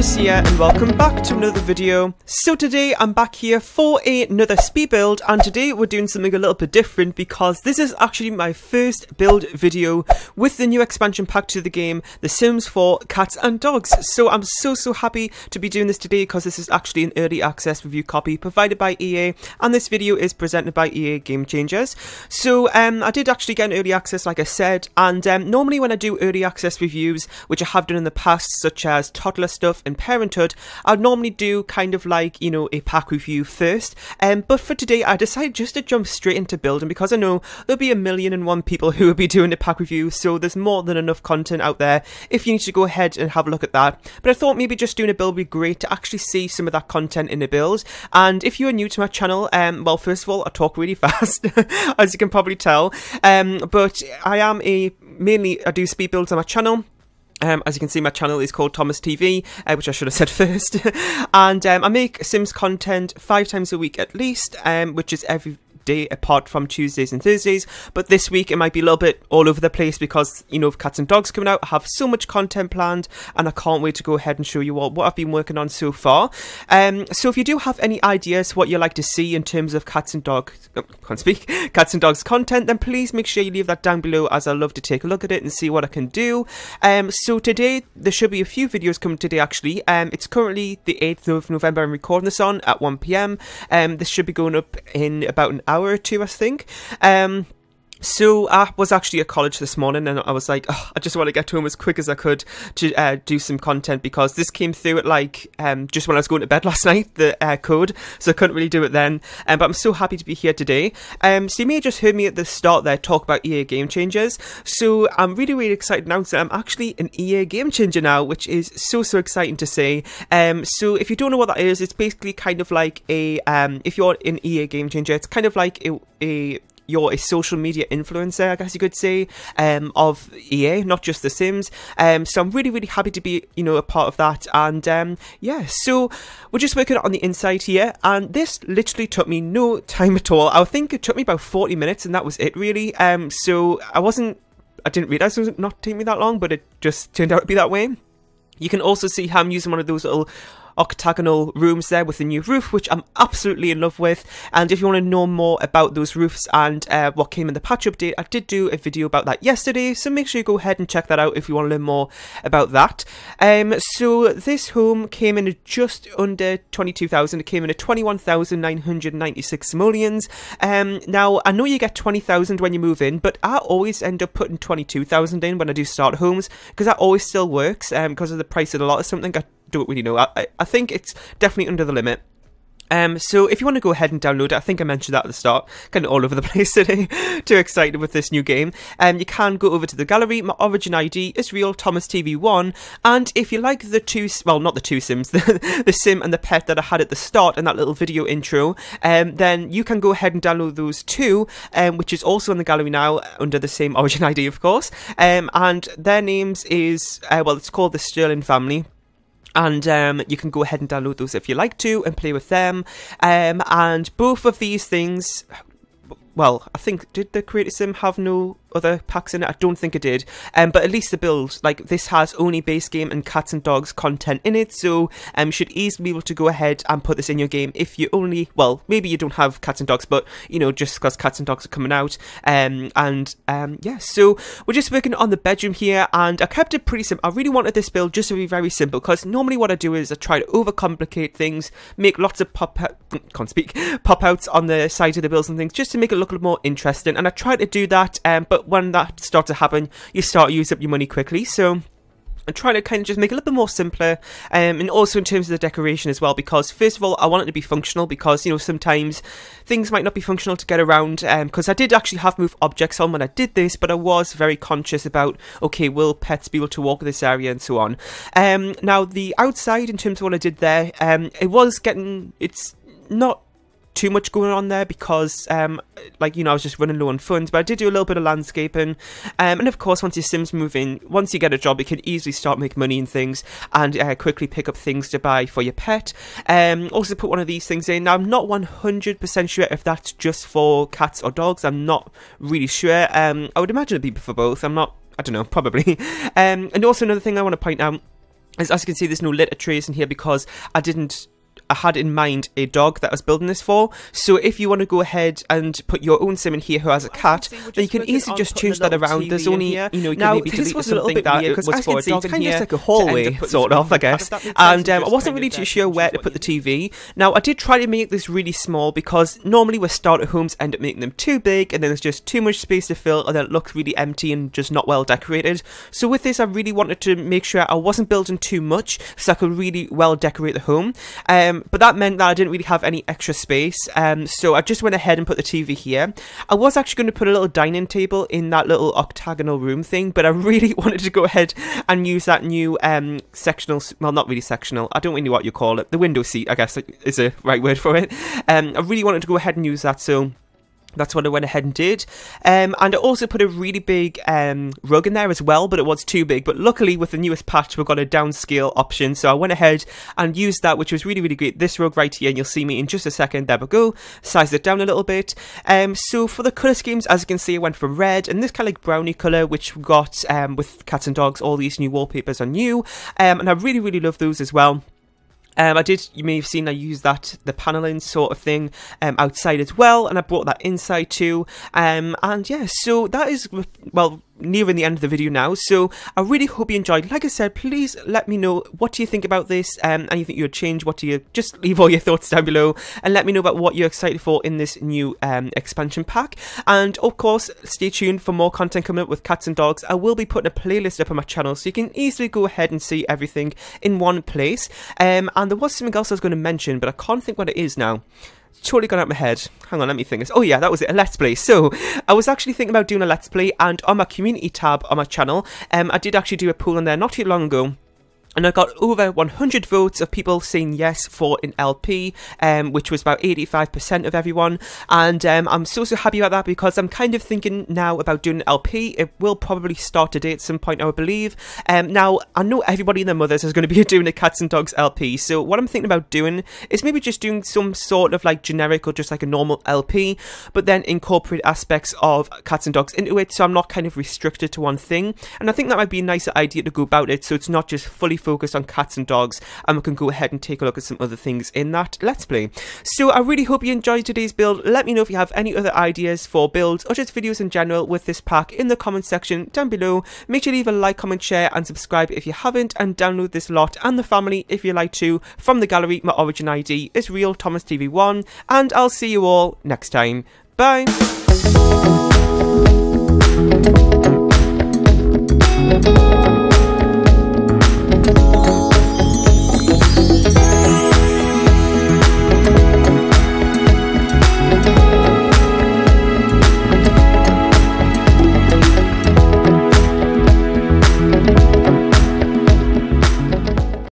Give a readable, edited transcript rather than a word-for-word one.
Thomas here and welcome back to another video. So today I'm back here for another speed build, and today we're doing something a little bit different because this is actually my first build video with the new expansion pack to the game, The Sims for Cats and Dogs. So I'm so happy to be doing this today because this is actually an early access review copy provided by EA, and this video is presented by EA Game Changers. So I did actually get an early access, like I said, and normally when I do early access reviews, which I have done in the past, such as toddler stuff and parenthood, I'd normally do kind of like, you know, a pack review first, but for today I decided just to jump straight into building because I know there'll be 1,000,001 people who will be doing a pack review, so there's more than enough content out there if you need to go ahead and have a look at that. But I thought maybe just doing a build would be great to actually see some of that content in a build. And if you are new to my channel, well, first of all, I talk really fast as you can probably tell, but I do speed builds on my channel. As you can see, my channel is called Thomas TV, which I should have said first. And I make Sims content 5 times a week at least, which is every day apart from Tuesdays and Thursdays. But this week it might be a little bit all over the place because, you know, of Cats and Dogs coming out. I have so much content planned and I can't wait to go ahead and show you all what I've been working on so far. So if you do have any ideas what you'd like to see in terms of Cats and Dogs content, then please make sure you leave that down below, as I love to take a look at it and see what I can do. So today there should be a few videos coming today actually. It's currently the 8th of November. I'm recording this on at 1 PM. This should be going up in about an hour or two, I think. So I was actually at college this morning and I was like, oh, I just want to get home as quick as I could to do some content because this came through at like just when I was going to bed last night, the code, so I couldn't really do it then. But I'm so happy to be here today. So you may have just heard me at the start there talk about EA Game Changers. So I'm really excited now that I'm actually an EA Game Changer now, which is so exciting to say. So if you don't know what that is, it's basically kind of like a if you're an EA Game Changer, it's kind of like you're a social media influencer, I guess you could say, of EA, not just The Sims. So I'm really happy to be, you know, a part of that. And yeah, so we're just working on the inside here, and this literally took me no time at all. I think it took me about 40 minutes, and that was it really. So I didn't realise it was not taking me that long, but it just turned out to be that way. You can also see how I'm using one of those little octagonal rooms there with a new roof, which I'm absolutely in love with. And if you want to know more about those roofs and what came in the patch update, I did do a video about that yesterday, so make sure you go ahead and check that out if you want to learn more about that. So this home came in at just under 22,000. It came in at 21,996 simoleons. Now I know you get 20,000 when you move in, but I always end up putting 22,000 in when I do start homes because that always still works because of the price of the lot or something. I don't really know. I think it's definitely under the limit. So if you want to go ahead and download it, I think I mentioned that at the start, kind of all over the place today, too excited with this new game. You can go over to the gallery. My origin ID is real Thomas TV1, and if you like the not the two Sims, the Sim and the pet that I had at the start in that little video intro, then you can go ahead and download those too, which is also in the gallery now under the same origin ID, of course. And their names is, well, it's called the Sterling Family. And you can go ahead and download those if you like to and play with them. And both of these things, well, I think, did the Creator Sim have no other packs in it? I don't think it did. But at least the build, like this has only base game and Cats and Dogs content in it, so you should easily be able to go ahead and put this in your game if you only, well, maybe you don't have Cats and Dogs, but you know, just because Cats and Dogs are coming out. Yeah, so we're just working on the bedroom here, and I kept it pretty simple. I really wanted this build just to be very simple because normally what I do is I try to overcomplicate things, make lots of pop-outs on the sides of the builds and things just to make it look a little more interesting, and I tried to do that, but when that starts to happen, you start to use up your money quickly. So I'm trying to kind of just make it a little bit more simpler, and also in terms of the decoration as well, because first of all I want it to be functional, because you know sometimes things might not be functional to get around, because I did actually have move objects on when I did this, but I was very conscious about, okay, will pets be able to walk this area and so on. Now the outside, in terms of what I did there, it's not too much going on there because like, you know, I was just running low on funds, but I did do a little bit of landscaping, and of course once your Sims move in, once you get a job, you can easily start making money and things, and quickly pick up things to buy for your pet. Also put one of these things in. Now I'm not 100% sure if that's just for cats or dogs. I'm not really sure. I would imagine it'd be for both. I don't know, probably. And also another thing I want to point out, As you can see, there's no litter trays in here because I had in mind a dog that I was building this for. So if you want to go ahead and put your own sim in here who has a cat, then you can easily just change that around. There's only, you know, you can maybe delete something that it was for a dog in here. It's like a hallway, sort of, I guess. And I wasn't really too sure where to put the TV. Now, I did try to make this really small because normally with starter homes end up making them too big and then there's just too much space to fill and then it looks really empty and just not well decorated. So with this, I really wanted to make sure I wasn't building too much so I could really well decorate the home. But that meant that I didn't really have any extra space, so I just went ahead and put the TV here. I was actually going to put a little dining table in that little octagonal room thing, but I really wanted to go ahead and use that new sectional, well, not really sectional, I don't really know what you call it, the window seat, I guess is a right word for it. I really wanted to go ahead and use that, so that's what I went ahead and did. And I also put a really big rug in there as well, but it was too big. But luckily, with the newest patch, we've got a downscale option. So I went ahead and used that, which was really, really great. This rug right here, and you'll see me in just a second. There we go. Sized it down a little bit. So for the colour schemes, as you can see, I went for red and this kind of like brownie colour, which we got with cats and dogs. All these new wallpapers are new. And I really, really love those as well. You may have seen I used the paneling sort of thing outside as well, and I brought that inside too, and yeah, so that is, well, nearing the end of the video now, so I really hope you enjoyed. Like I said, please let me know, what do you think about this, anything you would change, what do you, just leave all your thoughts down below, and let me know about what you're excited for in this new expansion pack, and of course, stay tuned for more content coming up with cats and dogs. I will be putting a playlist up on my channel, so you can easily go ahead and see everything in one place, and there was something else I was going to mention, but I can't think what it is now. It's totally gone out of my head. Hang on, let me think. Oh yeah, that was it, a let's play. So I was actually thinking about doing a let's play, and on my community tab on my channel, I did actually do a poll on there not too long ago. And I got over 100 votes of people saying yes for an LP, which was about 85% of everyone. And I'm so happy about that, because I'm kind of thinking now about doing an LP. It will probably start today at some point, I would believe. Now, I know everybody and their mothers is going to be doing a Cats and Dogs LP. So what I'm thinking about doing is maybe just doing some sort of like generic or just like a normal LP, but then incorporate aspects of Cats and Dogs into it, so I'm not kind of restricted to one thing. And I think that might be a nicer idea to go about it, so it's not just fully focused on cats and dogs, and we can go ahead and take a look at some other things in that let's play. So I really hope you enjoyed today's build. Let me know if you have any other ideas for builds or just videos in general with this pack in the comment section down below. Make sure to leave a like, comment, share and subscribe if you haven't, and download this lot and the family if you like to from the gallery. My origin ID is Real Thomas TV1, and I'll see you all next time. Bye.